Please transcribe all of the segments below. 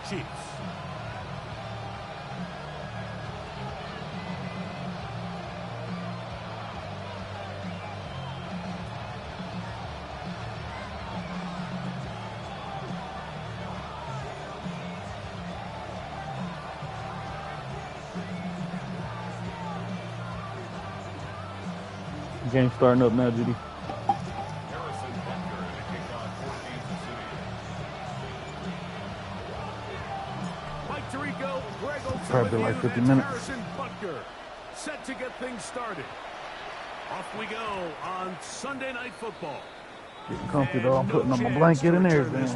Chiefs. Game starting up now, Judy. Probably like 50 minutes. Set to get things started. Off we go on Sunday Night Football. Getting comfy though. I'm putting on my blanket and everything.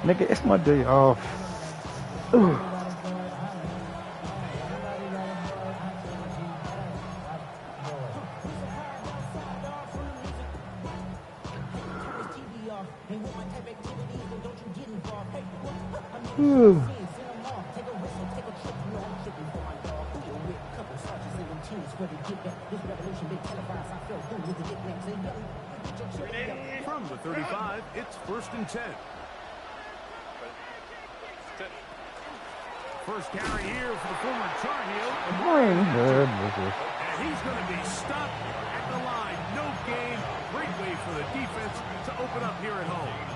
Nigga, it's my day off. Ooh. Ooh. From the 35, it's 1st and 10. First carry here for the former Tar Heel. And he's going to be stopped at the line. No gain. Great way for the defense to open up here at home.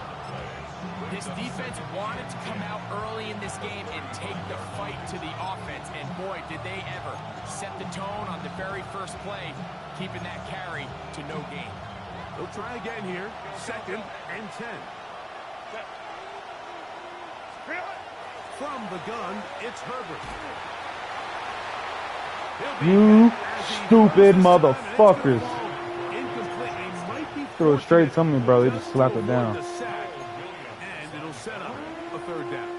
This defense wanted to come out early in this game and take the fight to the offense, and boy, did they ever set the tone on the very first play, keeping that carry to no gain. They'll try again here, 2nd and 10. From the gun, it's Herbert. You stupid motherfuckers. Threw it straight to me, bro. They just slapped it down. Set up a 3rd down.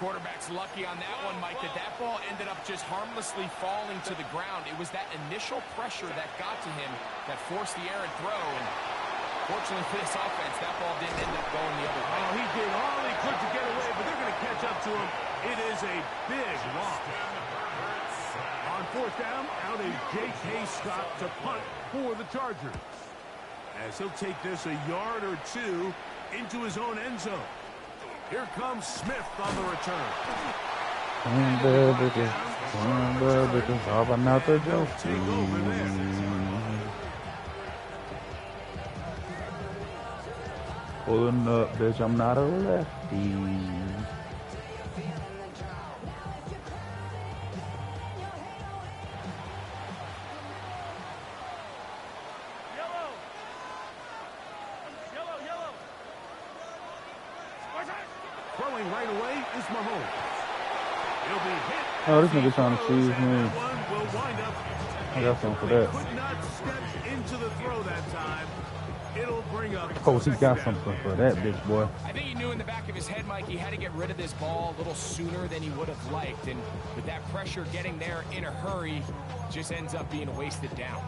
Quarterback's lucky on that one, Mike, that ball ended up just harmlessly falling to the ground. It was that initial pressure that got to him that forced the errant throw, and fortunately for this offense, that ball didn't end up going the other way. Oh, he did all he could to get away, but they're going to catch up to him. It is a big loss. On 4th down, out is Jake Haystock to punt for the Chargers. As he'll take this a yard or two into his own end zone. Here comes Smith on the return. Pulling up, bitch, I'm not a lefty. Throwing right away is Mahomes. He'll be hit. Oh, this nigga trying to seize me. I got something for that. Could not step into the throw that time. It'll bring up. Oh, he got something for that, bitch boy. I think he knew in the back of his head, Mike, he had to get rid of this ball a little sooner than he would have liked. And with that pressure getting there in a hurry, just ends up being wasted down.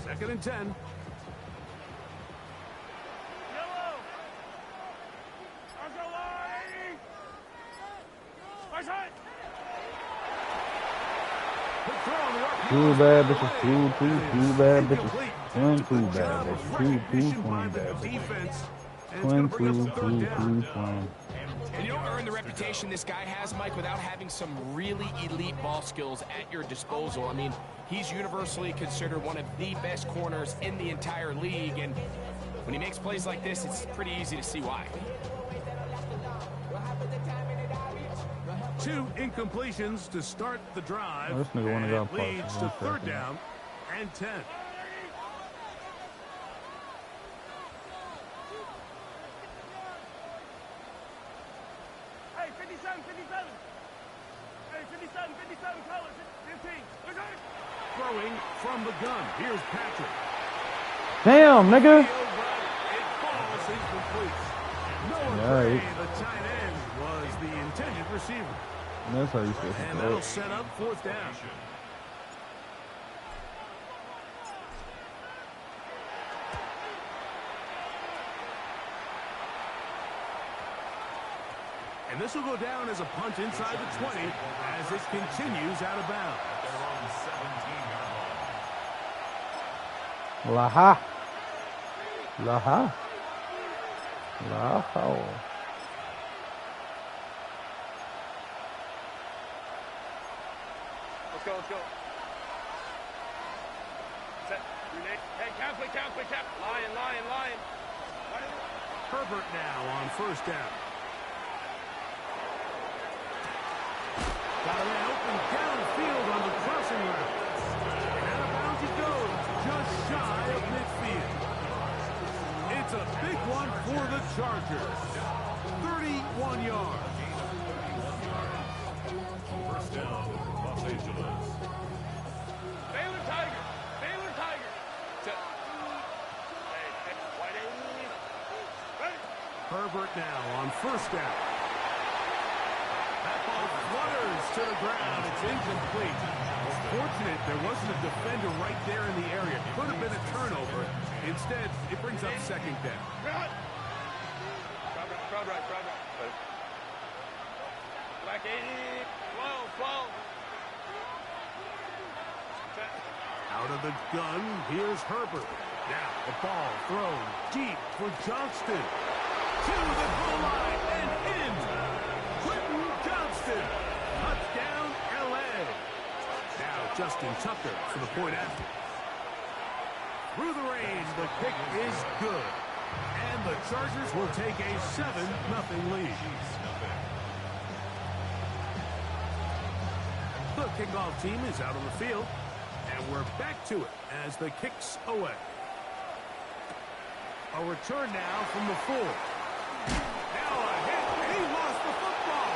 Second and 10. Yellow. Two bad bitches, two bad bitches. Two bad bitches, two bad bitches. Twin. And you don't earn the reputation this guy has, Mike, without having some really elite ball skills at your disposal. I mean, he's universally considered one of the best corners in the entire league, and when he makes plays like this, it's pretty easy to see why. 2 incompletions to start the drive. Oh, this nigga wanna go and it leads to 3rd down and 10. Hey, 57. Hey, 57, colors, 15. Throwing from the gun. Here's Patrick. Damn, nigga. It falls incomplete. No one the tight end was the intended receiver. That's how you say it. And that'll set up 4th down. And this will go down as a punt inside the 20 as it continues out of bounds. Laha. Laha. Laha. Let's go, let's go. Set. Renee. Hey, cap, play, cap, play, cap. Lion, lion, lion. Herbert now on first down. Got a man open downfield on the crossing route. And out of bounds he goes, just shy of midfield. It's a big one for the Chargers. 31 yards. First down, Los Angeles. Baylor Tiger. Baylor Tiger. Set. Hey, hey, wide eight. Ready. Herbert now on first down. That ball flutters to the ground. It's incomplete. Fortunate there wasn't a defender right there in the area. Could have been a turnover. Instead, it brings up second down. Crowd right. Black 80. 12. Set. Out of the gun, here's Herbert. Now the ball thrown deep for Johnston. To the goal line and in. Quentin Johnston. Touchdown, L.A. Now Justin Tucker for the point after. Through the rain, the kick is good. And the Chargers will take a 7-0 lead. The kickoff team is out on the field. And we're back to it as the kick's away. A return now from the 4. Now a hit, and he lost the football.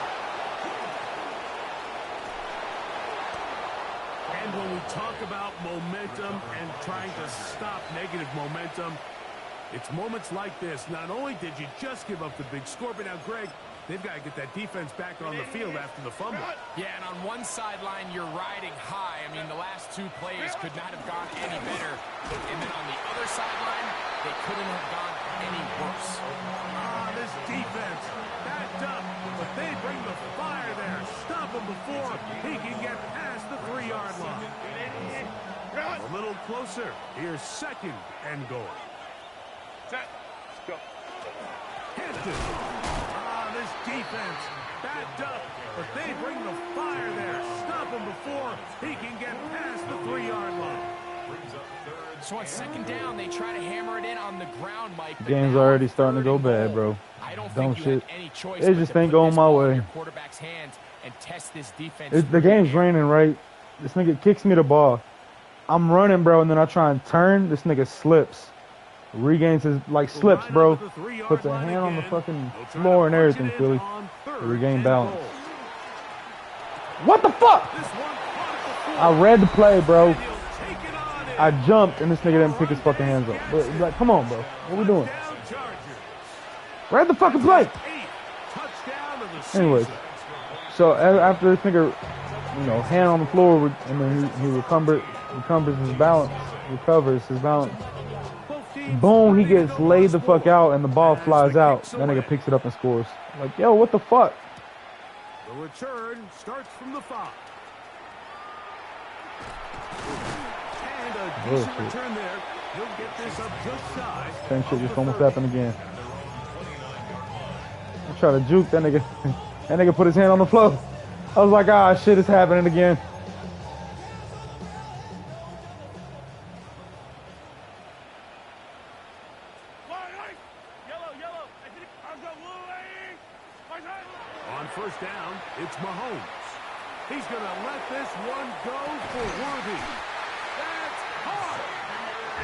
And when we talk about momentum and trying to stop negative momentum, it's moments like this. Not only did you just give up the big score, but now, Greg, they've got to get that defense back on the field after the fumble. Yeah, and on one sideline, you're riding high. I mean, the last 2 plays could not have gone any better. And then on the other sideline, they couldn't have gone any worse. This defense backed up, but they bring the fire there. Stop him before he can get past the 3-yard line. A little closer. Here's second and goal. Set. Go. Hampton. This defense backed up, but they bring the fire there. Stop him before he can get past the 3-yard line. So on second down, they try to hammer it in on the ground, Mike. The game's already starting to go bad, bro. I don't Dumb think you shit. have any choice It just but to ain't put going this my ball in way. your quarterback's hands and test this defense. The game's raining, right? This nigga kicks me the ball. I'm running, bro, and then I try and turn. This nigga slips. Regains his, slips, bro. Puts a hand on the fucking floor and everything, Philly. To regain balance. What the fuck? I read the play, bro. I jumped, and this nigga didn't pick his fucking hands up. But, come on, bro. What we doing? Read the fucking play. Anyways, so after this nigga, hand on the floor, and then he recovers his balance. Boom, he gets laid the fuck out, and the ball flies out. That nigga picks it up and scores. Like, yo, what the fuck? The return starts from the 5. And a decent return there. He'll get this up just shy. Same shit just almost happened again. I try to juke that nigga. That nigga put his hand on the floor. I was like, ah, shit is happening again. On first down, it's Mahomes. He's going to let this one go for Worthy. That's hard.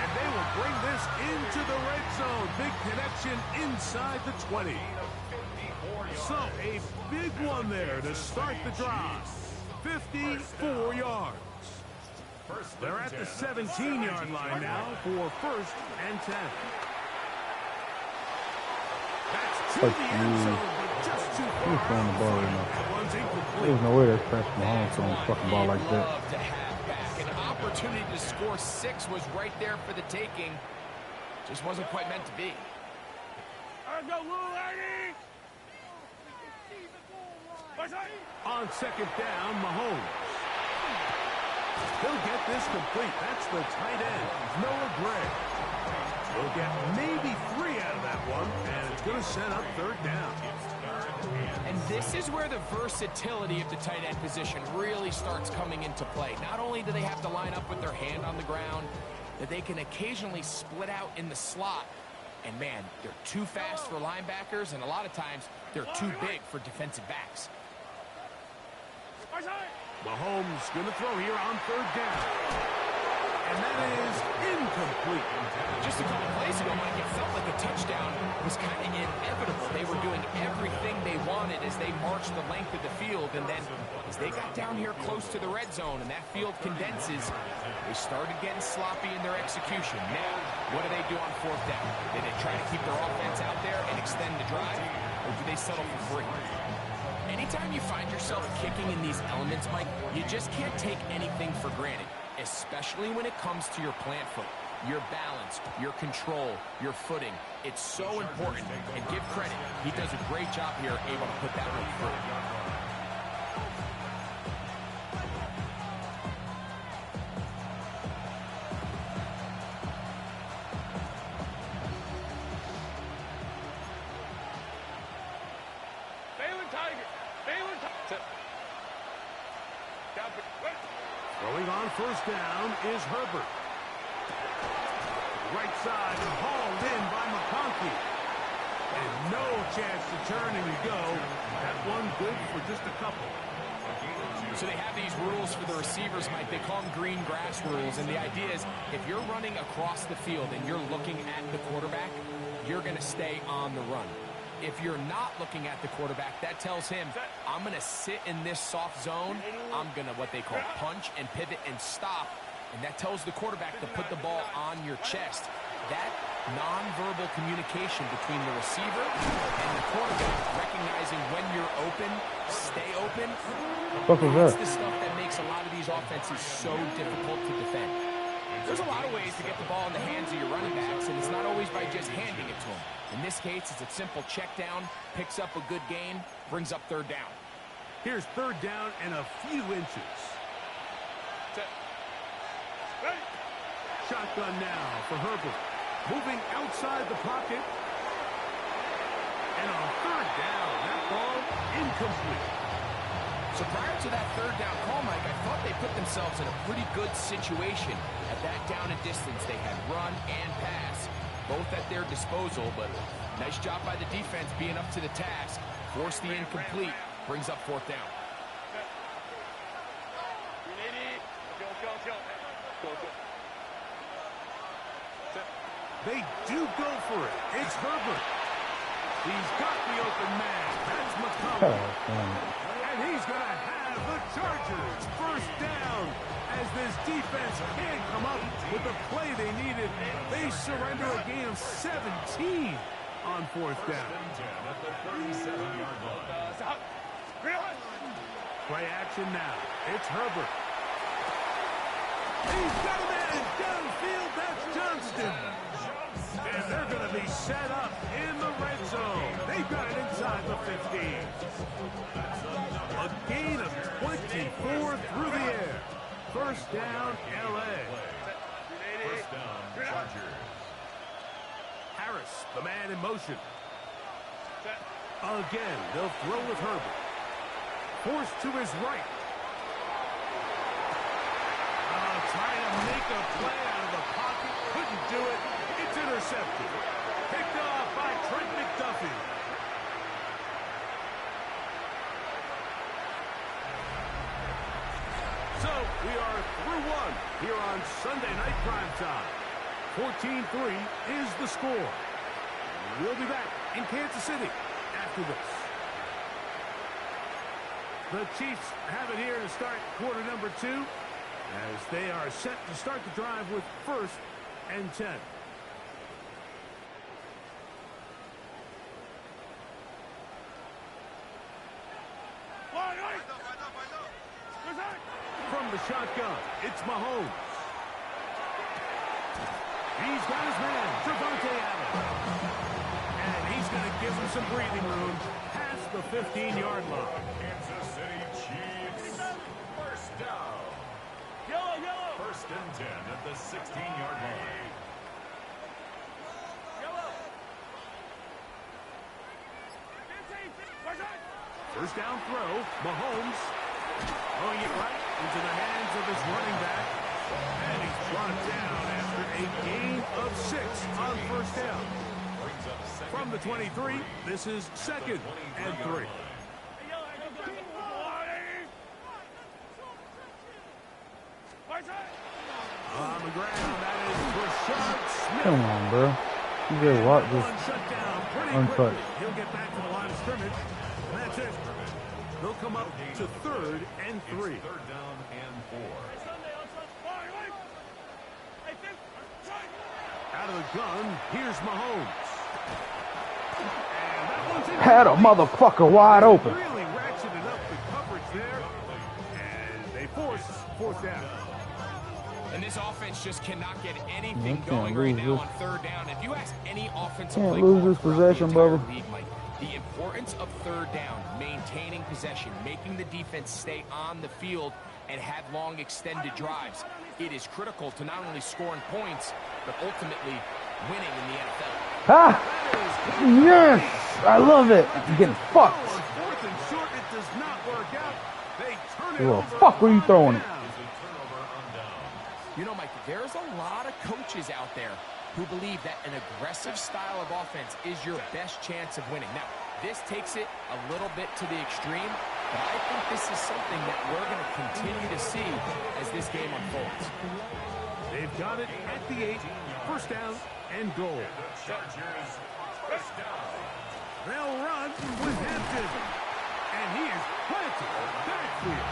And they will bring this into the red zone. Big connection inside the 20. So a big one there to start the drive. 54 yards. They're at the 17-yard line now for first and 10. That's to the end zone, but just too far. He's throwing the ball right now. That one's incomplete. There's no way that's Patrick Mahomes throwing the fucking ball like that. Love to have back. An opportunity to score 6 was right there for the taking. Just wasn't quite meant to be. On second down, Mahomes. He'll get this complete. That's the tight end, Noah Gray. He'll get maybe 3 out of that one, and it's going to set up third down. And this is where the versatility of the tight end position really starts coming into play. Not only do they have to line up with their hand on the ground, but they can occasionally split out in the slot. And man, they're too fast for linebackers, and a lot of times they're too big for defensive backs. Mahomes going to throw here on third down. And that is incomplete. Just a couple plays ago, Mike, it felt like a touchdown was kind of inevitable. They were doing everything they wanted as they marched the length of the field. And then as they got down here close to the red zone and that field condenses, they started getting sloppy in their execution. Now, what do they do on fourth down? Do they try to keep their offense out there and extend the drive? Or do they settle for 3? Anytime you find yourself kicking in these elements, Mike, you just can't take anything for granted, especially when it comes to your plant foot, your balance, your control, your footing. It's so important, and give credit. He does a great job here, able to put that one through. Throwing on first down is Herbert. Right side and hauled in by McConkey. And no chance to turn, and you go. That one good for just a couple. So they have these rules for the receivers, Mike. They call them green grass rules, and the idea is if you're running across the field and you're looking at the quarterback, you're going to stay on the run. If you're not looking at the quarterback, that tells him, I'm going to sit in this soft zone. I'm going to what they call punch and pivot and stop. And that tells the quarterback to put the ball on your chest. That nonverbal communication between the receiver and the quarterback, recognizing when you're open, stay open, that's the stuff that makes a lot of these offenses so difficult to defend. There's a lot of ways to get the ball in the hands of your running backs, and it's not always by just handing it to them. In this case, it's a simple check down, picks up a good gain, brings up third down. Here's third down and a few inches. Shotgun now for Herbert. Moving outside the pocket. And on third down, that ball incomplete. So prior to that third down call, Mike, I thought they put themselves in a pretty good situation. At that down and distance, they had run and pass, both at their disposal, but nice job by the defense being up to the task. Force the incomplete, brings up fourth down. They do go for it. It's Herbert. He's got the open man. That's McCollum. And he's going to have the Chargers first down. As this defense can't come up with the play they needed, they surrender a gain of 17 on fourth down. Play action now. It's Herbert. He's got a man downfield. That's Johnston. And they're going to be set up in the red zone. They've got it inside the 15. A gain of 24 through the air. First down, L.A. First down, Chargers. Harris, the man in motion. Again, they'll throw with Herbert. Forced to his right. Trying to make a play out of the pocket. Couldn't do it. It's intercepted. Picked off by Trent McDuffie. So, we are through one here on Sunday Night Primetime. 14-3 is the score. We'll be back in Kansas City after this. The Chiefs have it here to start quarter number 2 as they are set to start the drive with 1st and 10. From the shotgun, it's Mahomes. He's got his man, Javonte Adams. And he's going to give him some breathing room past the 15-yard line. Kansas City Chiefs, first down. First and 10 at the 16-yard line. First down throw, Mahomes throwing it right into the hands of his running back. And he's brought down after a gain of 6 on first down. From the 23, this is 2nd and 3. On the ground, that is Rashad Smith. Come on, bro. You get what? Just untouched. He'll get back to the line of scrimmage. And that's it. They'll come up to 3rd and 3. It's 3rd down and 4. Out of the gun, here's Mahomes. And that one's in. Had a motherfucker wide open. Really ratcheted up the coverage there. And they force 4th down. And this offense just cannot get anything going right now on 3rd down. If you ask any offensive play lose this possession, brother. The importance of 3rd down, maintaining possession, making the defense stay on the field and have long extended drives. It is critical to not only scoring points, but ultimately winning in the NFL. Ah! Yes! I love it. I'm getting fucked. 4th and short, it does not work out. They turn it Who the over. fuck were you throwing it? You know, Mike, there's a lot of coaches out there who believe that an aggressive style of offense is your best chance of winning. Now, this takes it a little bit to the extreme, but I think this is something that we're going to continue to see as this game unfolds. They've got it at the 8. First down and goal. Chargers, first down. They'll run with Hampton. And he is planted backfield.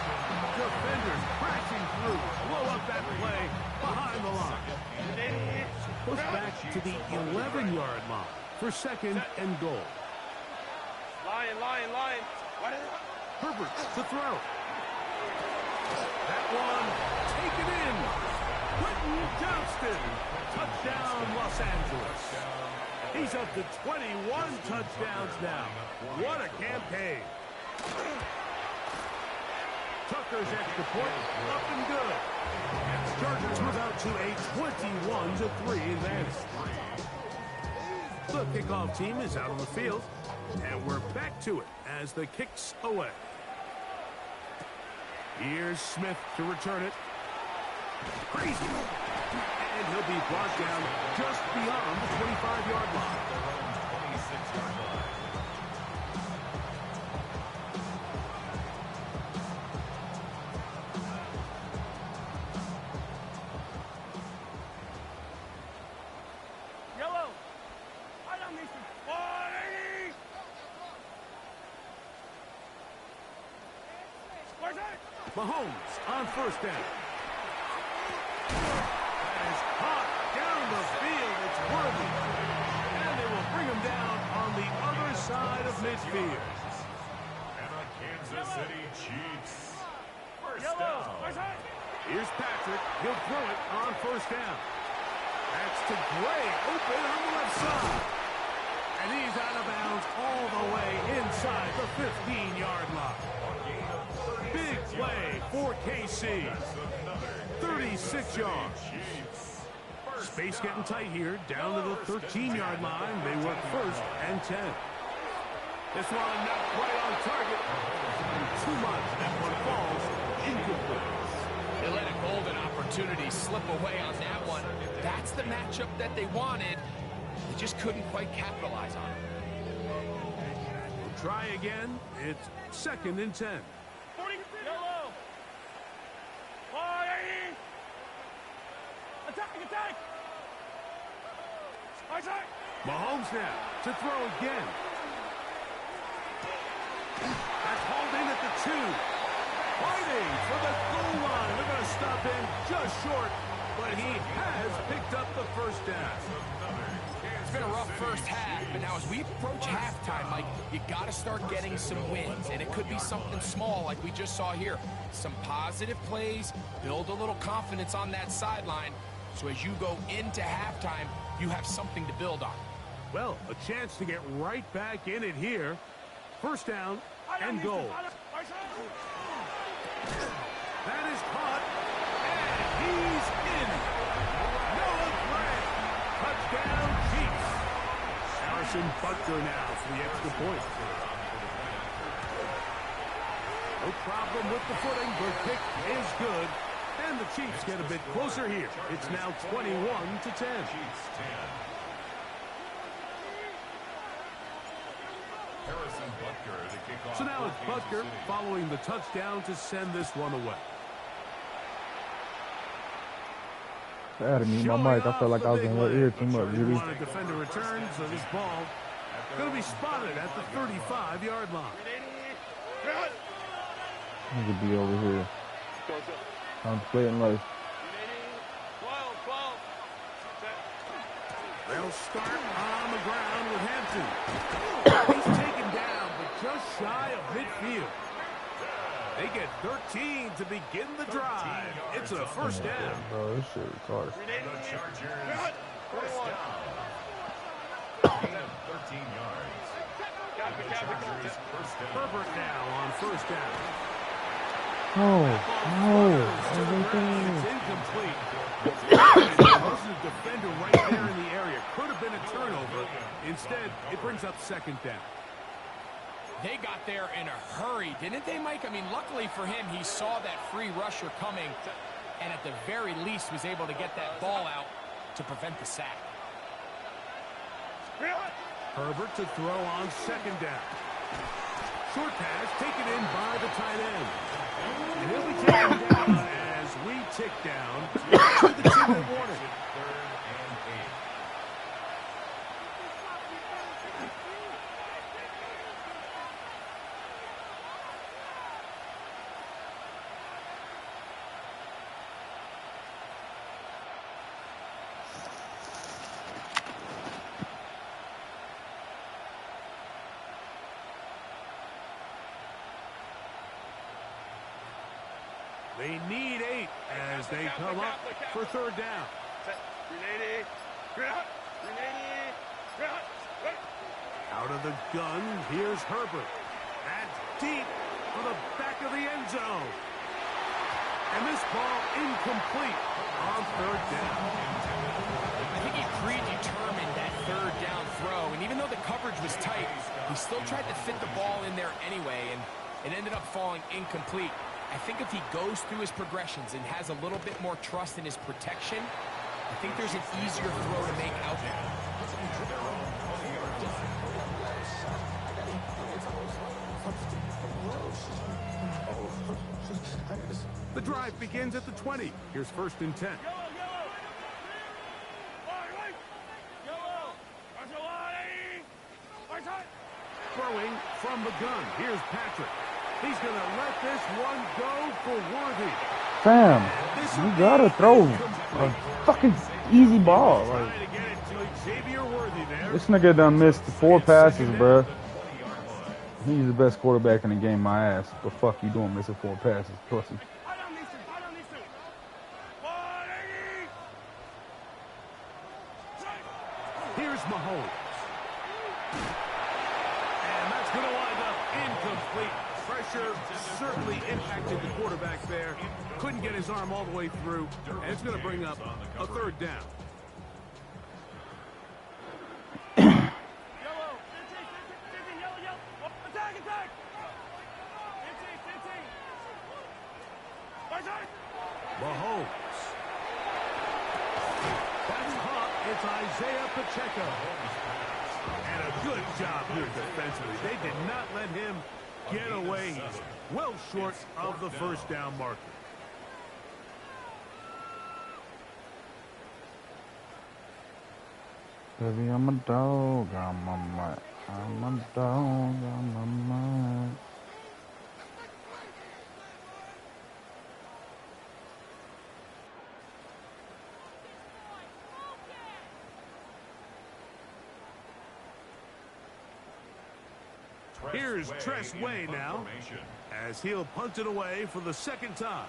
Defenders crashing through. Blow up that play behind the line. Push back to the 11-yard line for 2nd and goal. Lion. Herbert to throw. That one taken in. Quentin Johnston. Touchdown, Los Angeles. He's up to 21 touchdowns now. What a campaign. Tucker's extra point up and good. Chargers move out to a 21-3 advantage. The kickoff team is out on the field, and we're back to it as the kick's away. Here's Smith to return it. Crazy. And he'll be brought down just beyond the 25-yard line. 26-yard line. Mahomes on first down. That is caught down the field. It's worthy. And they will bring him down on the other side of midfield. And the Kansas City Chiefs. First down. Here's Patrick. He'll throw it on first down. That's to Gray, open on the left side. And he's out of bounds all the way inside the 15-yard line. Big play for KC. 36 yards. Space getting tight here. Down to the 13-yard line. They work 1st and 10. This one not quite on target. Too much. That one falls incomplete. They let a golden opportunity slip away on that one. That's the matchup that they wanted. They just couldn't quite capitalize on it. We'll try again. It's 2nd and 10. Mahomes now to throw again. That's hauled in at the 2. Fighting for the goal line. They're going to stop him just short, but he has picked up the first down. It's been a rough first half, but now as we approach halftime, Mike, you got to start getting some wins, and it could be something small like we just saw here. Some positive plays, build a little confidence on that sideline, so as you go into halftime, you have something to build on. Well, a chance to get right back in it here. First down and goal. That is caught, and he He's in. Noah Gray. Touchdown, Chiefs. Harrison Butker now for the extra point. No problem with the footing. The kick is good. And the Chiefs get a bit closer here. It's now 21-10. So now it's Butker following the touchdown to send this one away. I had to mute my mic. I felt like I was in your ear too much, Judy. A defender returns, so this ball going to be spotted at the 35-yard line. He could be over here. I'm playing life. They'll start on the ground with Hampton. He's taken down, but just shy of midfield. They get 13 to begin the drive. It's a first down. Bro, this shit is hard. The Chargers, first down. Gain of 13 yards. The Chargers, first down. Herbert now on first down. Everything. It's incomplete. There's a defender right there in the area. Could have been a turnover. Instead, it brings up second down. They got there in a hurry, didn't they, Mike? I mean, luckily for him, he saw that free rusher coming and at the very least was able to get that ball out to prevent the sack. Herbert to throw on second down. Short pass taken in by the tight end. And he'll be taken down as we tick down to the 2-minute warning. They need 8 as they come up for third down. Out of the gun, here's Herbert. That's deep for the back of the end zone. And this ball incomplete on third down. I think he predetermined that third down throw, and even though the coverage was tight, he still tried to fit the ball in there anyway, and it ended up falling incomplete. I think if he goes through his progressions and has a little bit more trust in his protection, I think there's an easier throw to make out there. The drive begins at the 20. Here's first and 10. Throwing from the gun. Here's Patrick. He's going to let this one go for Worthy. Fam, you gotta throw a fucking easy ball. Like, this nigga done missed 4 passes, bruh. He's the best quarterback in the game, my ass. The fuck you doing missing 4 passes, pussy? Here's Mahomes. And that's going to wind up incomplete. Pressure certainly impacted the quarterback there. Couldn't get his arm all the way through. And it's going to bring up a third down. Mahomes. That's caught. It's Isaiah Pacheco. And a good job here defensively. They did not let him get away. He's well short of the first down marker. Baby, I'm a dog, I'm a mutt. I'm a dog, I'm a mutt. Here's Tress Way now, as he'll punt it away for the second time.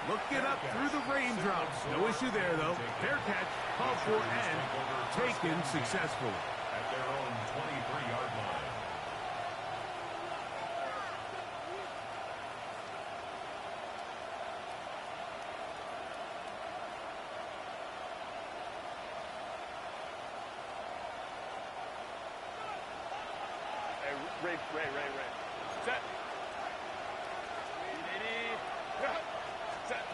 Looking up through the raindrops. No issue there, though. Fair catch, called for, and taken successfully. At their own 23-yard line. Ray. Set. Set.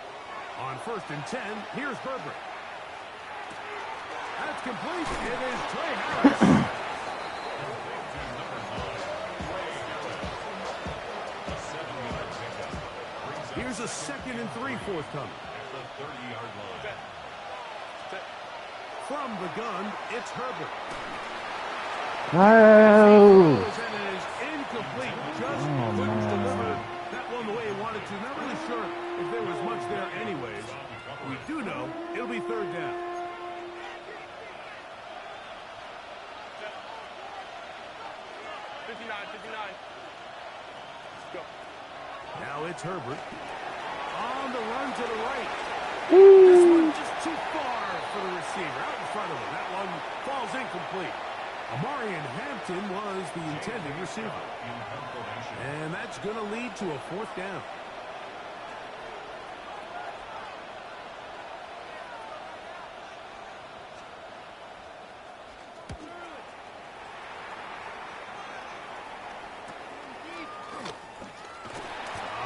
On 1st and 10, here's Herbert. That's complete. It is Trey Harris. Here's a 2nd and 3 forthcoming. At the 30-yard line. Set. From the gun, it's Herbert. Oh. And it is incomplete. Just couldn't deliver that one the way he wanted to. Not really sure if there was much there anyways. We do know it'll be 3rd down. Set. 59. Go. Now it's Herbert. On the run to the right. This one just too far for the receiver. Out in front of him. That one falls incomplete. Amarian Hampton was the intended receiver. And that's going to lead to a 4th down.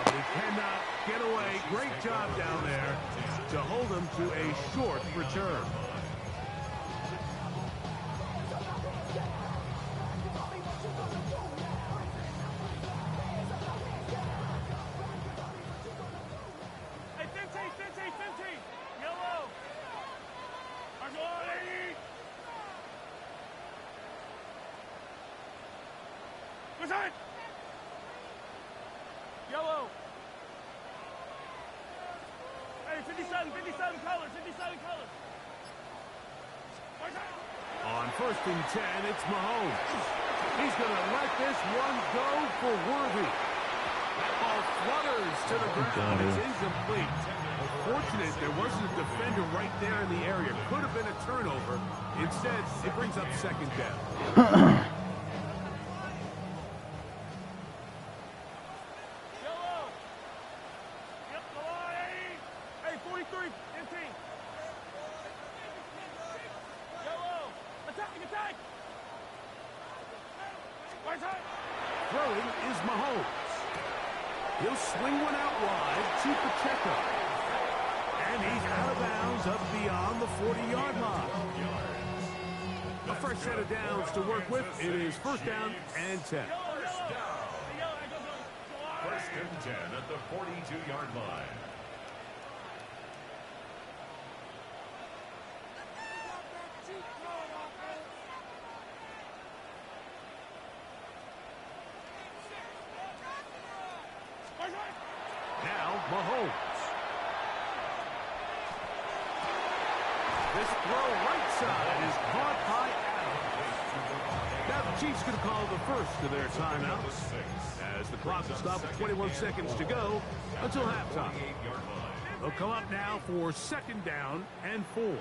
He cannot get away. Great job down there to hold him to a short return. Hey, 15. Yellow. Argolini. What's that? Yellow. Hey, 57 colors. On 1st and 10, it's Mahomes. He's going to let this one go for Worthy. That ball flutters to the ground. It's incomplete. Fortunate there wasn't a defender right there in the area. Could have been a turnover. Instead, it brings up 2nd down. Yellow. Yep, go on, 80. Hey, 43, 15. Yellow. Attack. Right side. Throwing is Mahomes. He'll swing one out wide to Pacheco. And he's out of bounds up beyond the 40-yard line. A fresh set of downs to work with. It is 1st down and 10. First and 10 at the 42-yard line. Now Mahomes. This throw right side is caught by Allen. Now the Chiefs going to call the first of their timeouts as the clock will stop at 21 seconds to go until halftime. They'll come up now for 2nd down and 4.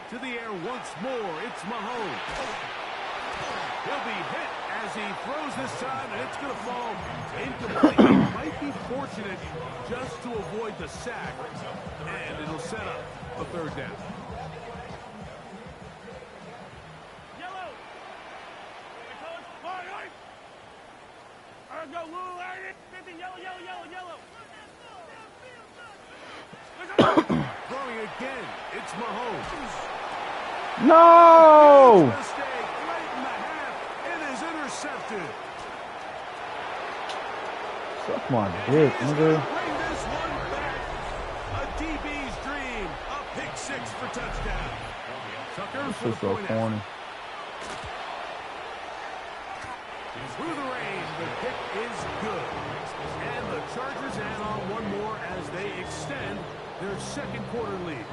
To the air once more, it's Mahomes. He'll be hit as he throws this time, and it's going to fall incomplete. He might be fortunate just to avoid the sack, and it'll set up a 3rd down. Yellow. Hey, coach. Right. All right, go, Lou, 50, yellow. Throwing again, it's Mahomes. No! Mistake late in the half. It is intercepted. Suck my dick, nigga. Bring this one back. A DB's dream. A pick 6 for touchdown. Tucker for This is the so point corny. Through the rain, the kick is good. And the Chargers add on one more as they extend their 2nd quarter lead.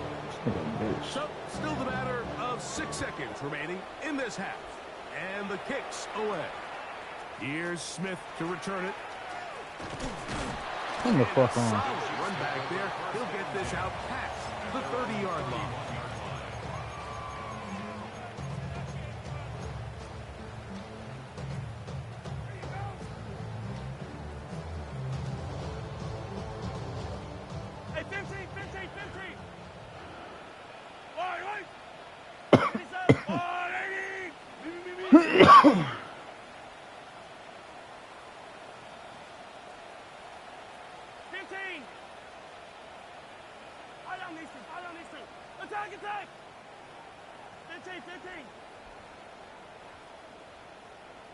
Nigga, bitch. So, still the matter of 6 seconds remaining in this half. And the kick's away. Here's Smith to return it. Come the fuck on. Solid run back there. He'll get this out past the 30-yard line. Hey, 15. Right. 180. 15. I don't need to. Attack. 15.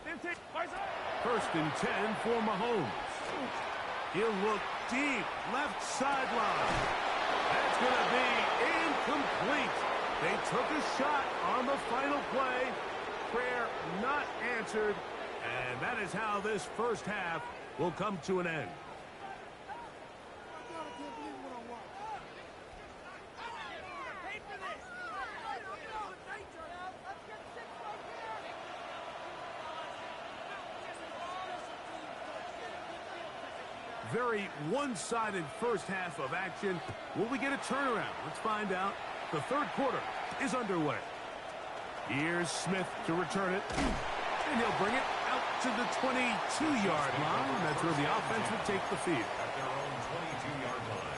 15. First and 10 for Mahomes. He'll look deep, left sideline. That's going to be incomplete. They took a shot on the final play. Prayer not answered. And that is how this first half will come to an end. Very one-sided first half of action. Will we get a turnaround? Let's find out. The third quarter is underway. Here's Smith to return it. And he'll bring it out to the 22-yard line. That's where the offense will take the field. At their own 22-yard line.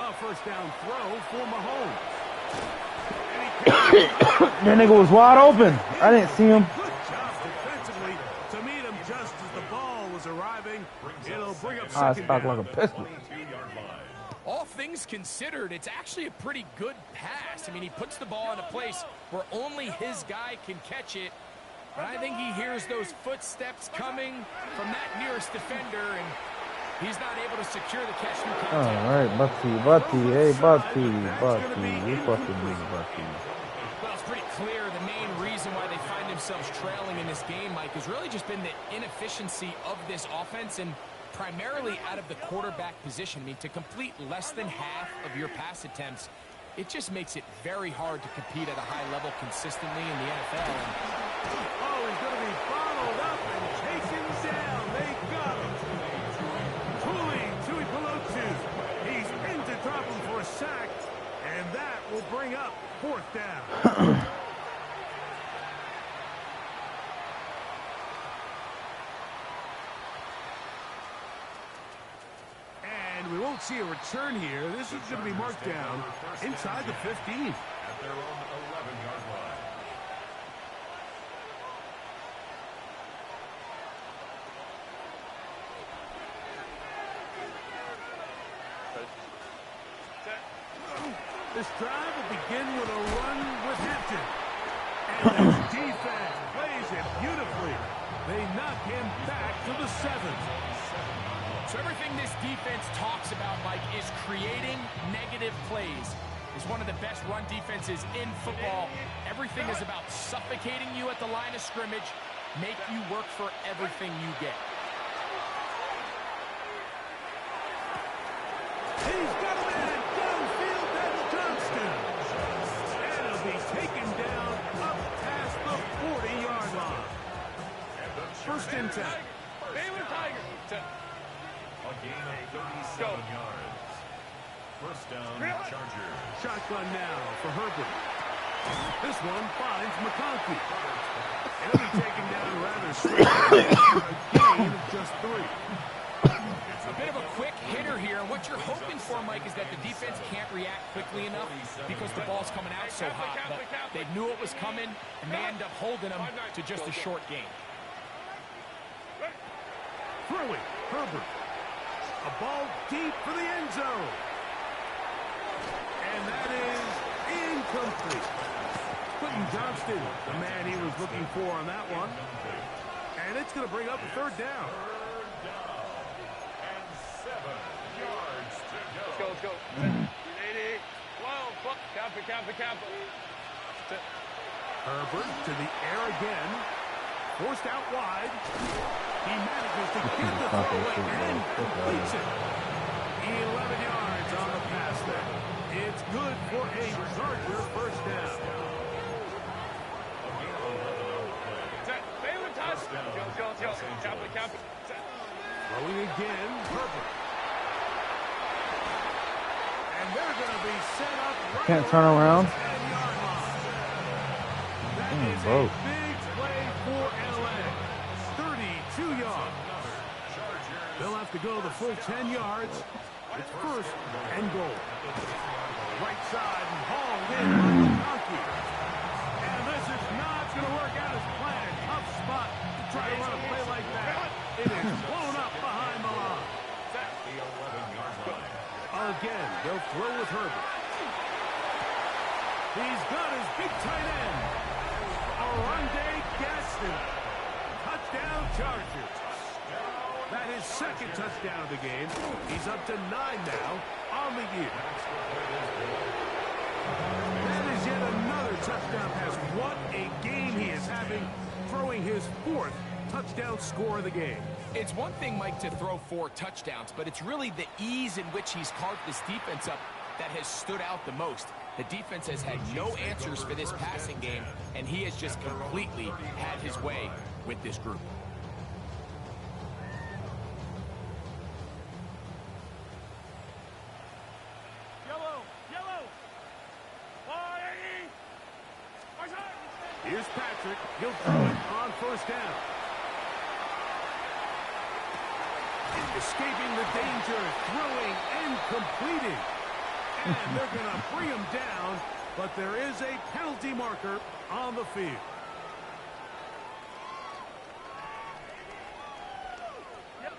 A first down throw for Mahomes. That nigga was wide open. I didn't see him. Good job defensively to meet him just as the ball was arriving. It'll bring up I second stopped down. like a pistol. 22-yard line. All things considered, it's actually a pretty good pass. I mean, he puts the ball in a place where only his guy can catch it. But I think he hears those footsteps coming from that nearest defender, and he's not able to secure the catch through All contact. right, Butty. Hey, Butty. You fucking me, Butty. Well, it's pretty clear the main reason why they find themselves trailing in this game, Mike, has really just been the inefficiency of this offense and primarily out of the quarterback position. I mean, to complete less than half of your pass attempts, it just makes it very hard to compete at a high level consistently in the NFL. Oh, he's going to be bottled up and taken down. They got him. Tui Pelotu. He's in to drop him for a sack, and that will bring up fourth down. And we won't see a return here. This is going to be marked down inside the 15. At their own 11-yard line. This drive will begin with a run with Hampton. And the defense plays it beautifully. They knock him back to the 7th. So everything this defense talks about, Mike, is creating negative plays. It's one of the best run defenses in football. Everything is about suffocating you at the line of scrimmage, make you work for everything you get. He's got a man downfield. That's Johnston. And he'll be taken down up past the 40-yard line. First and 10. A gain of 37 yards. First down, Chargers. Shotgun now for Herbert. This one finds McConkey. And he'll be taken down rather slowly. A gain of just 3. A bit of a quick hitter here. What you're hoping for, Mike, is that the defense can't react quickly enough because the ball's coming out so hot. But they knew it was coming, and they end up holding them to just a short gain. Throwing, Herbert. A ball deep for the end zone. And that is incomplete. Quentin Johnston, the man he was looking for on that one. And it's going to bring up a third down. And 7 yards to go. Let's go. 80. Whoa, camp. Herbert to the air again. forced out wide. He manages to get the throw away and completes it. 11 yards on the pass there. It's good for a Charger first down. Throwing again, Herbert. And they're going to be set up right. Can't turn around. That is a big play for LA. 32 yards. They'll have to go the full 10 yards. It's first and goal. Right side and hauled in by McConkey. And this is not going to work out as planned. Tough spot to try to run a play like that. It is blown up behind the line. Again, they'll throw with Herbert. He's got his big tight end. Oronde Gaston. Touchdown Chargers. That is second touchdown of the game. He's up to 9 now on the year. That is yet another touchdown pass. What a game he is having, throwing his 4th touchdown score of the game. It's one thing, Mike, to throw 4 touchdowns, but it's really the ease in which he's carved this defense up that has stood out the most. The defense has had no answers for this passing game, and he has just completely had his way with this group. Here's Patrick. He'll throw it on first down. Escaping the danger, throwing and completing. And they're going to bring him down, but there is a penalty marker on the field.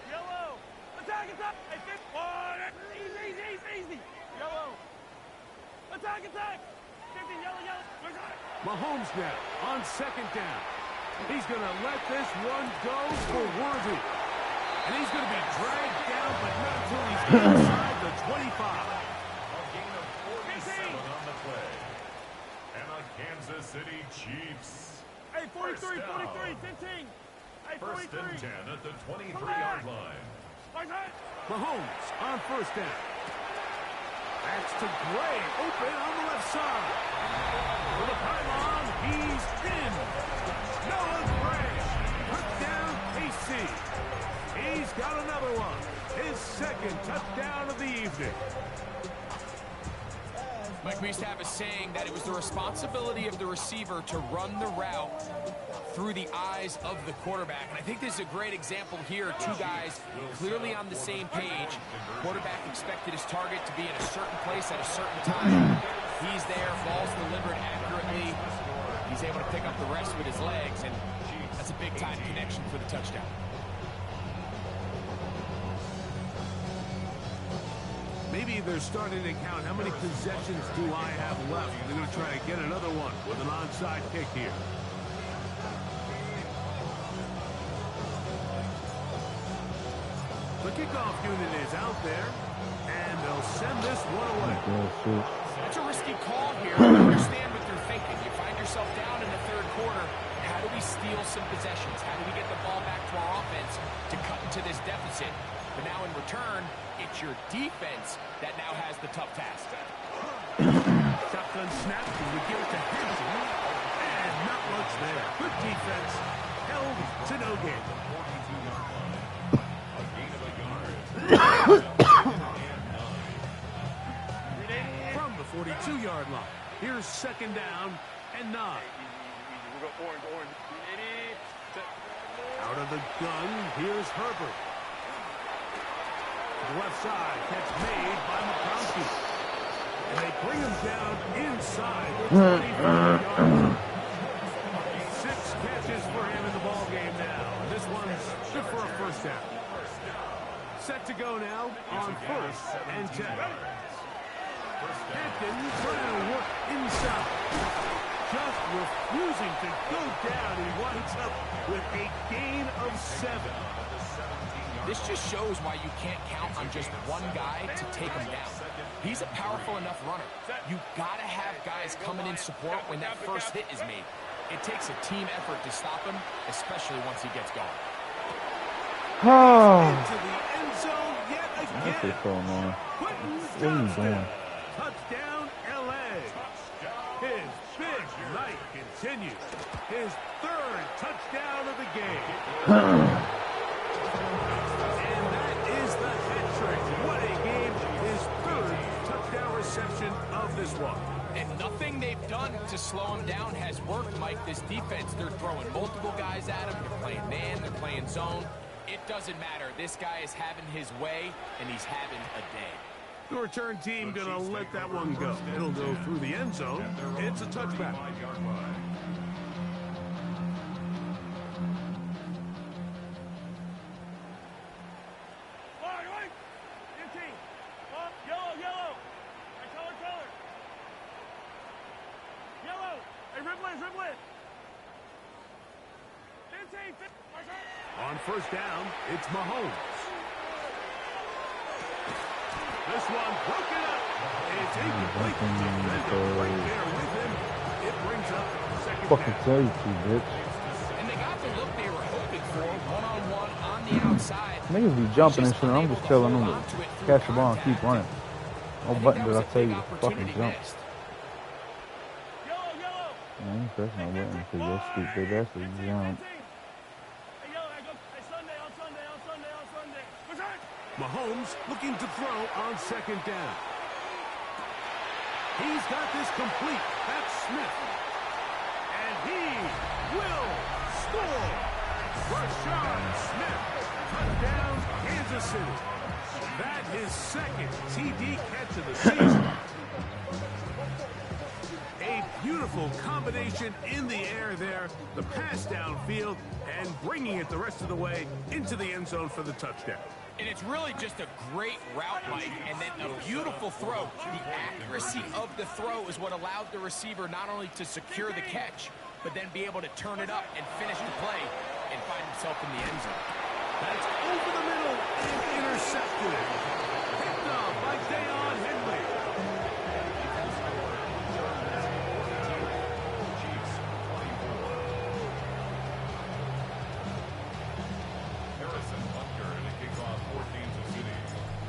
Yellow. Attack. Easy. Yellow. Attack. 50, yellow. Mahomes now on second down. He's going to let this one go for Worthy. And he's going to be dragged down, but not until he's inside the 25. A gain of 47 on the play. And the Kansas City Chiefs. Hey, 43, 15. Hey, 43. First and 10 at the 23-yard line. Mahomes on first down. That's to Gray, open on the left side. For the pylon, he's in. Noah Gray, touchdown KC. He's got another one. His second touchdown of the evening. Mike, we used to have a saying that it was the responsibility of the receiver to run the route through the eyes of the quarterback. And I think this is a great example here. 2 guys clearly on the same page. Quarterback expected his target to be in a certain place at a certain time. He's there, ball's delivered accurately. He's able to pick up the rest with his legs, and that's a big-time connection for the touchdown. Maybe they're starting to count how many possessions do I have left. They're going to try to get another one with an onside kick here. The kickoff unit is out there, and they'll send this one away. That's a risky call here. I understand what they're thinking. You find yourself down in the 3rd quarter. How do we steal some possessions? How do we get the ball back to our offense to cut into this deficit? But now in return, it's your defense that now has the tough task. Shotgun snap, and we give it to Hampton. And not much there. Good defense, held to no gain. A gain of a yard. From the 42-yard line, here's second down and 9. Out of the gun, here's Herbert. The left side, catch made by McConkey. And they bring him down inside the 25-yard line. 6 catches for him in the ball game now. This one's good for a first down. Set to go now on first and 10. Hampton trying to work inside. Just refusing to go down. He winds up with a gain of 7. This just shows why you can't count on just one guy to take him down. He's a powerful enough runner. You gotta have guys coming in support when that first hit is made. It takes a team effort to stop him, especially once he gets going. Oh, Into the end zone yet again. this is so annoying. What are you doing? Touchdown, LA. His big night continues. His third touchdown of the game. And that is the hat trick. What a game. His third touchdown reception of this one. And nothing they've done to slow him down has worked, Mike. This defense, they're throwing multiple guys at him. They're playing man, they're playing zone. It doesn't matter. This guy is having his way, and he's having a day. The return team going to let that one go. It'll go through the end zone. It's a touchback. On first down, it's Mahomes. This one broken up. It's incomplete. Defender right there with him. It brings up second Fucking down. tell you to, bitch. And they got the look they were hoping for, one-on-one on the outside. Niggas be jumping and shit. I'm just telling them to catch the ball and keep running. No button did I tell you to fucking jump. Man, you press my button because you're stupid. That's the jump. Mahomes looking to throw on second down. He's got this complete. That's Smith. And he will score. Rashard Smith. Touchdown, Kansas City. That is second TD catch of the season. A beautiful combination in the air there. The pass downfield and bringing it the rest of the way into the end zone for the touchdown. And it's really just a great route, Mike, and then a beautiful throw. The accuracy of the throw is what allowed the receiver not only to secure the catch, but then be able to turn it up and finish the play and find himself in the end zone. That's over the middle and intercepted. Picked up by Dayon Henley.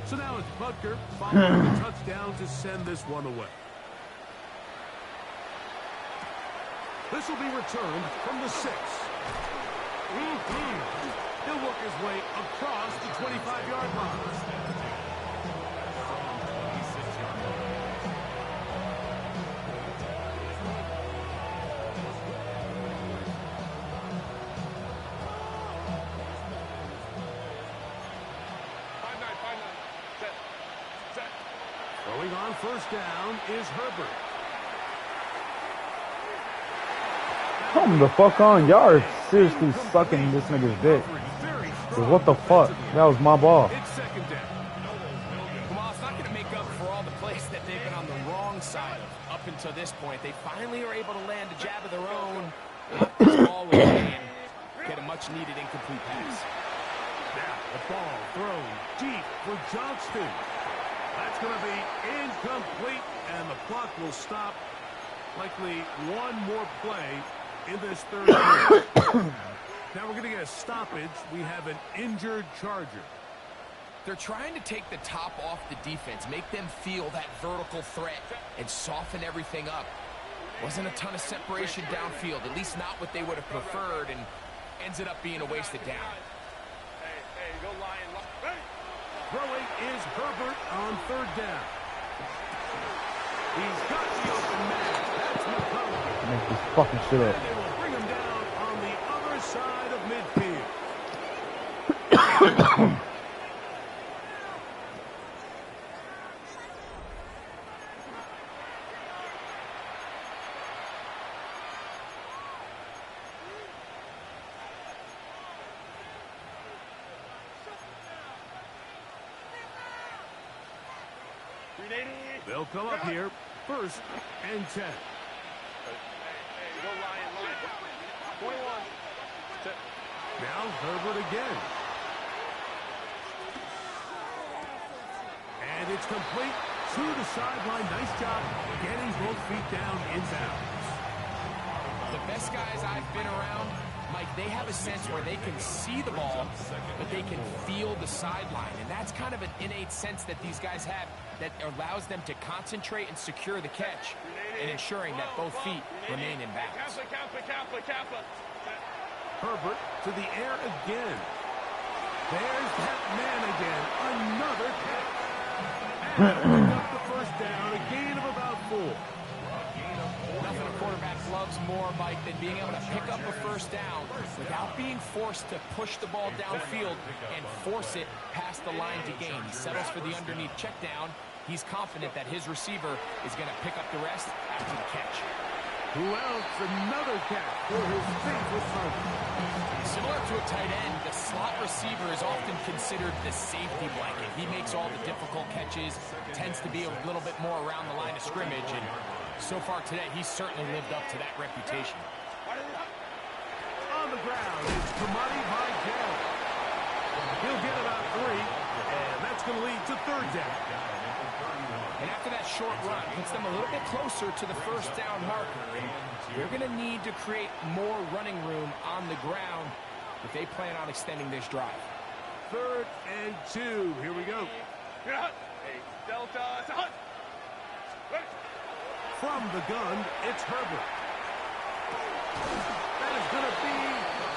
So now it's Butker following the touchdown to send this one away. This will be returned from the 6. He'll work his way across the 25-yard line. Going on first down is Herbert. Come the fuck on. Y'all are seriously sucking this nigga's dick. But what the fuck? That was my ball. It's second down. Well, it's not going to make up for all the plays that they've been on the wrong side of up until this point. They finally are able to land a jab of their own. This ball was in. Get a much-needed incomplete pass. Now the ball thrown deep for Johnston. That's going to be incomplete, and the clock will stop. Likely one more play in this third quarter. Now we're going to get a stoppage. We have an injured Charger. They're trying to take the top off the defense, make them feel that vertical threat, and soften everything up. Wasn't a ton of separation downfield, at least not what they would have preferred, and ends up being a wasted down. Hey, go Lion. Hey! Throwing is Herbert on third down. He's got the open man. That's McCollum. Make this fucking shit up. And they will bring him down on the other side of midfield. They'll come up here, first and 10. Hey, go Lion. 21. Now Herbert again. And it's complete to the sideline. Nice job getting both feet down in bounds. The the best guys I've been around, Mike, they have a sense where they can see the ball, but they can feel the sideline. And that's kind of an innate sense that these guys have that allows them to concentrate and secure the catch and ensuring that both feet remain in bounds. Herbert to the air again. There's that man again. Another catch. And pick up the first down, a gain of about 4. Nothing a quarterback loves more, Mike, than being able to pick up a first down without being forced to push the ball downfield and force it past the line to gain. He settles for the underneath check down. He's confident that his receiver is going to pick up the rest after the catch. Who else? Another catch for his favorite target. Similar to a tight end, the slot receiver is often considered the safety blanket. He makes all the difficult catches, tends to be a little bit more around the line of scrimmage, and so far today, he's certainly lived up to that reputation. On the ground is Kamani Vidal. He'll get about 3, and that's going to lead to third down. And after that short run, puts them a little bit closer to the first down marker. And they're going to need to create more running room on the ground if they plan on extending this drive. 3rd and 2. Here we go. From the gun, it's Herbert. That is going to be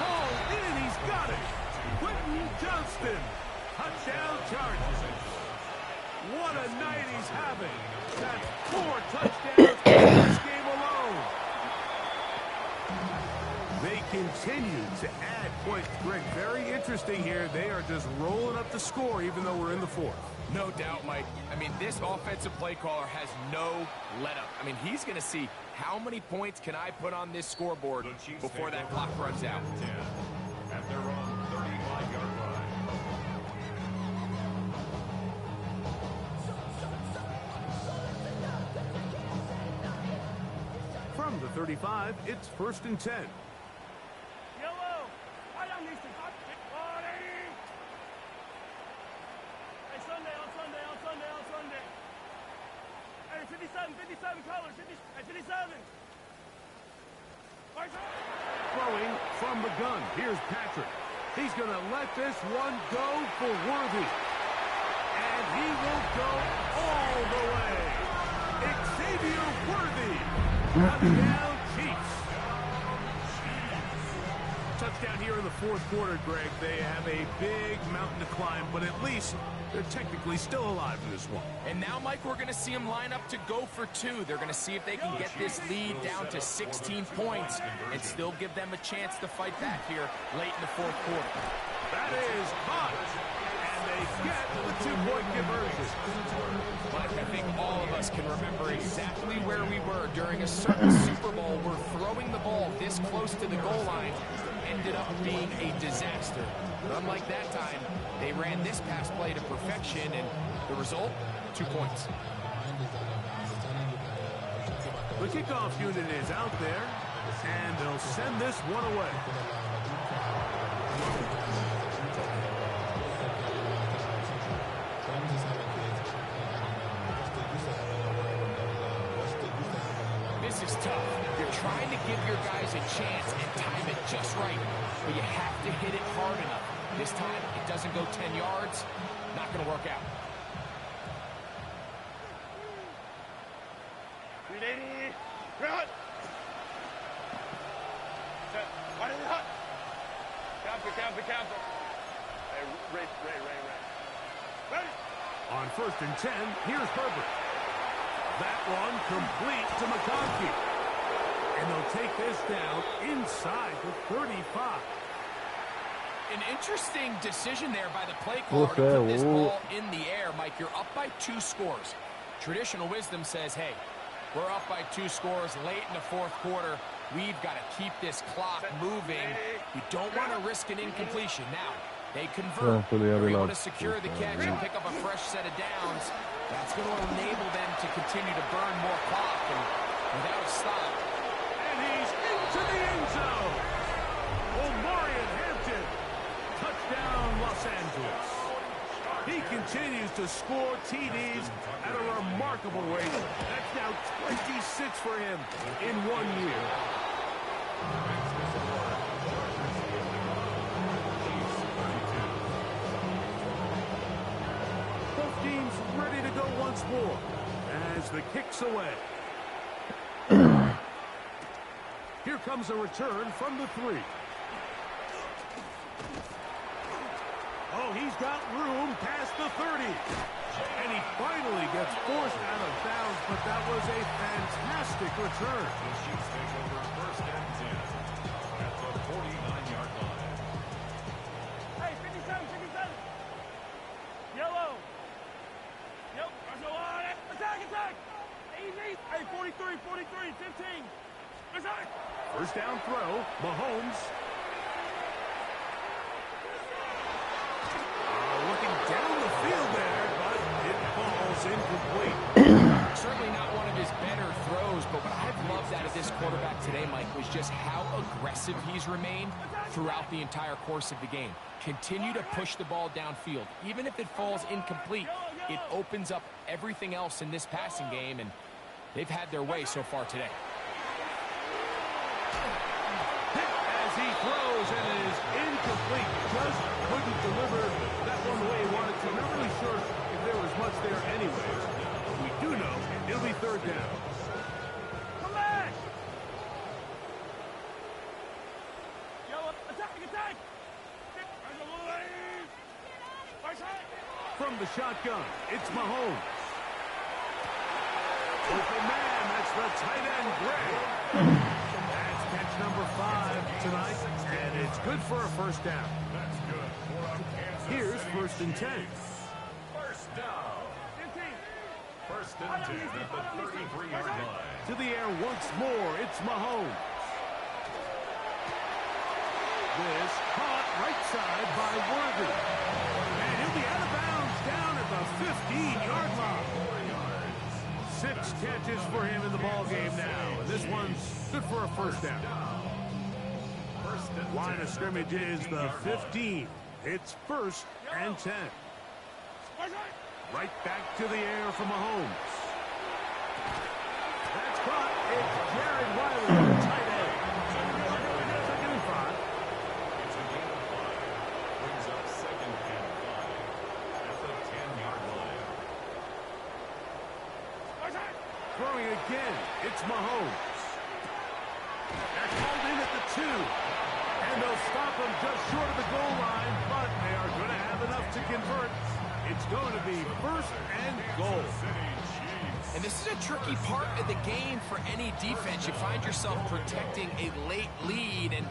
hauled in. He's got it. Quentin Johnston. Touchdown Chargers. What a night he's having. That's 4 touchdowns in this game alone. They continue to add points. Greg, very interesting here. They are just rolling up the score even though we're in the 4th. No doubt, Mike. I mean, this offensive play caller has no let-up. I mean, he's going to see how many points can I put on this scoreboard before that clock runs out. At their own 35-yard line. From the 35, it's 1st and 10. Yellow. I don't need to hot kick. Hey, Sunday. Hey, 57 colors. 57. Throwing from the gun. Here's Patrick. He's going to let this one go for Worthy. And he will go all the way. Xavier Worthy. Touchdown, Chiefs. Touchdown here in the 4th quarter, Greg. They have a big mountain to climb, but at least they're technically still alive in this one. And now, Mike, we're going to see them line up to go for 2. They're going to see if they can get this lead down to 16 points and still give them a chance to fight back here late in the 4th quarter. That is hot. And they get the 2-point conversion. Mike, I think all of us can remember exactly where we were during a certain Super Bowl where throwing the ball this close to the goal line ended up being a disaster. But unlike that time, they ran this pass play to perfection, and the result, 2 points. The kickoff unit is out there, and they'll send this one away. This is tough. You're trying to give your guys a chance and time it just right, but you have to hit it hard enough. This time, it doesn't go 10 yards. Not going to work out. On 1st and 10, here's Herbert. That one complete to McConkey. And they'll take this down inside the 35. An interesting decision there by the play caller to put this ball in the air. Mike, you're up by 2 scores. Traditional wisdom says, hey, we're up by 2 scores late in the 4th quarter. We've got to keep this clock moving. You don't want to risk an incompletion. Now, they convert. They're able to secure the catch and pick up a fresh set of downs. That's going to enable them to continue to burn more clock and without a stop. And he's into the end zone. Omarion Hampton. Touchdown, Los Angeles. He continues to score TDs at a remarkable rate. That's now 26 for him in 1 year. Both teams ready to go once more as the kick's away. Here comes a return from the 3. Oh, he's got room past the 30. And he finally gets forced out of bounds, but that was a fantastic return. The Chiefs take over first and 10 at the 49-yard line. Hey, 57, 57. Yellow. Yep, there's no line. Attack, attack. Easy. Hey, 43, 43, 15. Attack. First down throw, Mahomes. Looking down the field there, but it falls incomplete. Certainly not one of his better throws, but what I've loved out of this quarterback today, Mike, was just how aggressive he's remained throughout the entire course of the game. Continue to push the ball downfield. Even if it falls incomplete, it opens up everything else in this passing game, and they've had their way so far today. As he throws, and it is incomplete. Just couldn't deliver that one the way he wanted to. Not really sure if there was much there anyways. But we do know it'll be third down. Come back. Yellow, attack, attack. There's a little lane. Right side. From the shotgun, it's Mahomes. Open man, that's the tight end, Gray. That's catch number 5 tonight, and it's good for a first down. That's good for a Kansas Here's City first and 10. Chiefs. First down. 15. First and 10 at the 33-yard line. To the air once more, it's Mahomes. This caught right side by Worthy. And he'll be out of bounds down at the 15-yard line. 6 catches for him in the ball game now. And this one's good for a first down. Line of scrimmage is the 15. It's first and 10. Right back to the air for Mahomes. That's caught. It's Jared Wiley, the tight end. Second and 5. It's a gain of 5. Brings up second and 5 at the 10-yard line. Throwing again, it's Mahomes. They're called in at the 2. And they'll stop him just short of the goal line, but they are going to have enough to convert. It's going to be first and goal. And this is a tricky part of the game for any defense. You find yourself protecting a late lead, and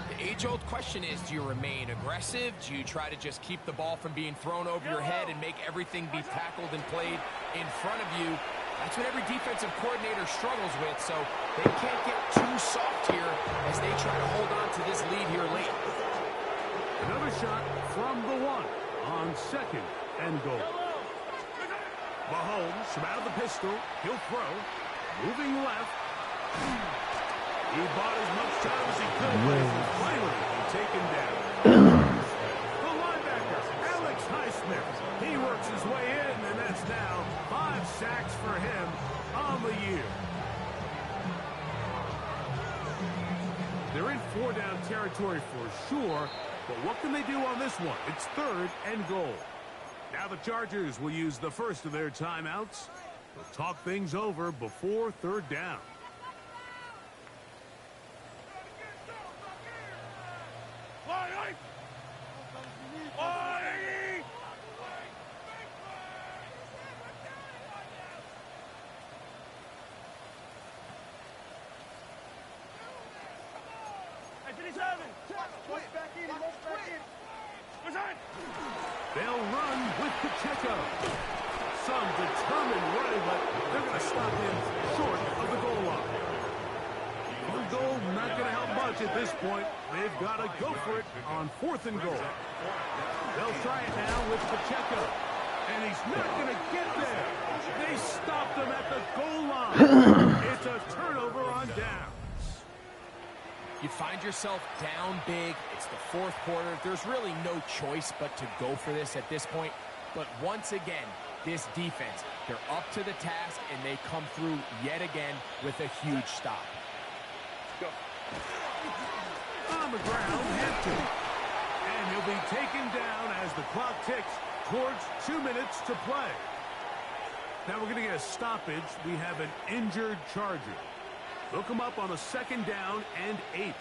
the age-old question is, do you remain aggressive? Do you try to just keep the ball from being thrown over your head and make everything be tackled and played in front of you? That's what every defensive coordinator struggles with, so they can't get too soft here as they try to hold on to this lead here late. Another shot from the 1 on second and goal. Mahomes from out of the pistol. He'll throw. Moving left. He bought as much time as he could, but it was finally taken down. The linebacker, Alex Highsmith. He works his way in, and that's now 5 sacks for him on the year. They're in 4-down territory for sure, but what can they do on this one? It's third and goal. Now the Chargers will use the first of their timeouts. They'll talk things over before third down. They'll run with Pacheco. Some determined running, but they're going to stop him short of the goal line. Field goal not going to help much at this point. They've got to go for it on 4th and goal. They'll try it now with Pacheco. And he's not going to get there. They stopped him at the goal line. It's a turnover on down. You find yourself down big. It's the 4th quarter. There's really no choice but to go for this at this point. But once again, this defense, they're up to the task, and they come through yet again with a huge stop. Go. On the ground, Hampton. And he'll be taken down as the clock ticks towards 2 minutes to play. Now we're going to get a stoppage. We have an injured Charger. They'll come up on a 2nd down and 8.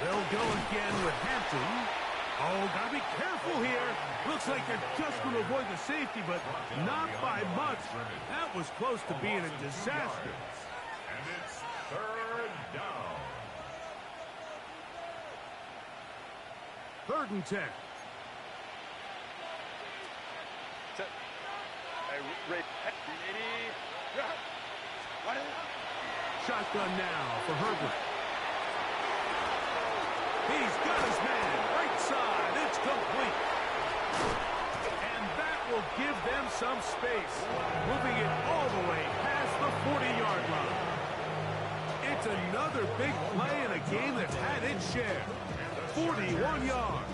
They'll go again with Hampton. Oh, got to be careful here. Looks like they're just going to avoid the safety, but not by much. That was close to being a disaster. And it's 3rd down. 3rd and 10. Shotgun now for Herbert. He's got his man. Right side. It's complete. And that will give them some space. Moving it all the way past the 40-yard line. It's another big play in a game that's had its share. 41 yards.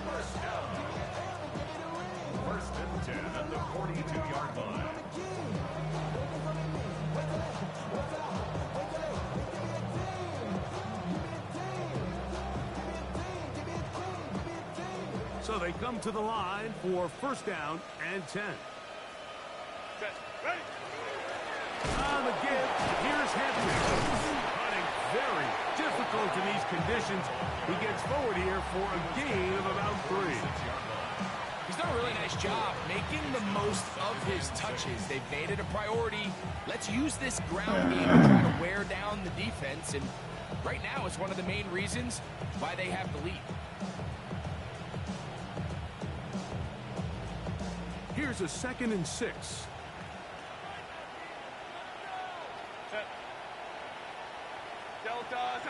1st and 10 at the 42-yard line. So they come to the line for 1st down and 10. Ready. On the give, here's Hampton. Running very difficult in these conditions. He gets forward here for a gain of about 3. He's done a really nice job making the most of his touches. They've made it a priority. Let's use this ground game to try to wear down the defense. And right now, it's one of the main reasons why they have the lead. Here's a 2nd and 6. Delta.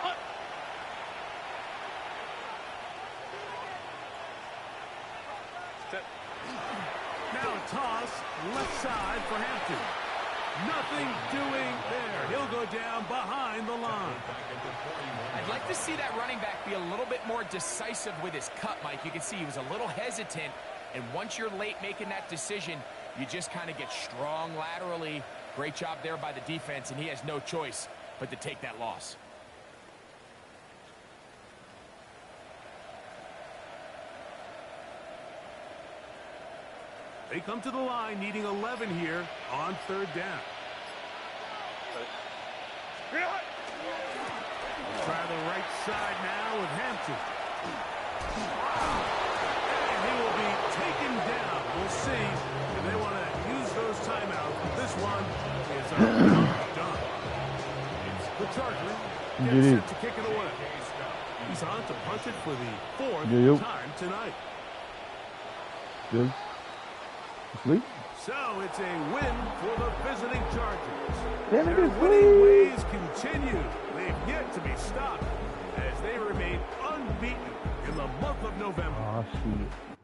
Now a toss, left side for Hampton. Nothing doing there. He'll go down behind the line. I'd like to see that running back be a little bit more decisive with his cut, Mike. You can see he was a little hesitant, and once you're late making that decision, you just kind of get strong laterally. Great job there by the defense, and he has no choice but to take that loss. They come to the line needing 11 here on 3rd down. Try the right side now with Hampton. And he will be taken down. We'll see if they want to use those timeouts. This one is done. The Charger gets set to kick it away. He's on to punch it for the 4th time tonight. Good. Sleep. So it's a win for the visiting Chargers. Damn it, Their it's winning free. ways continue. They've yet to be stopped as they remain unbeaten in the month of November. Oh, shit.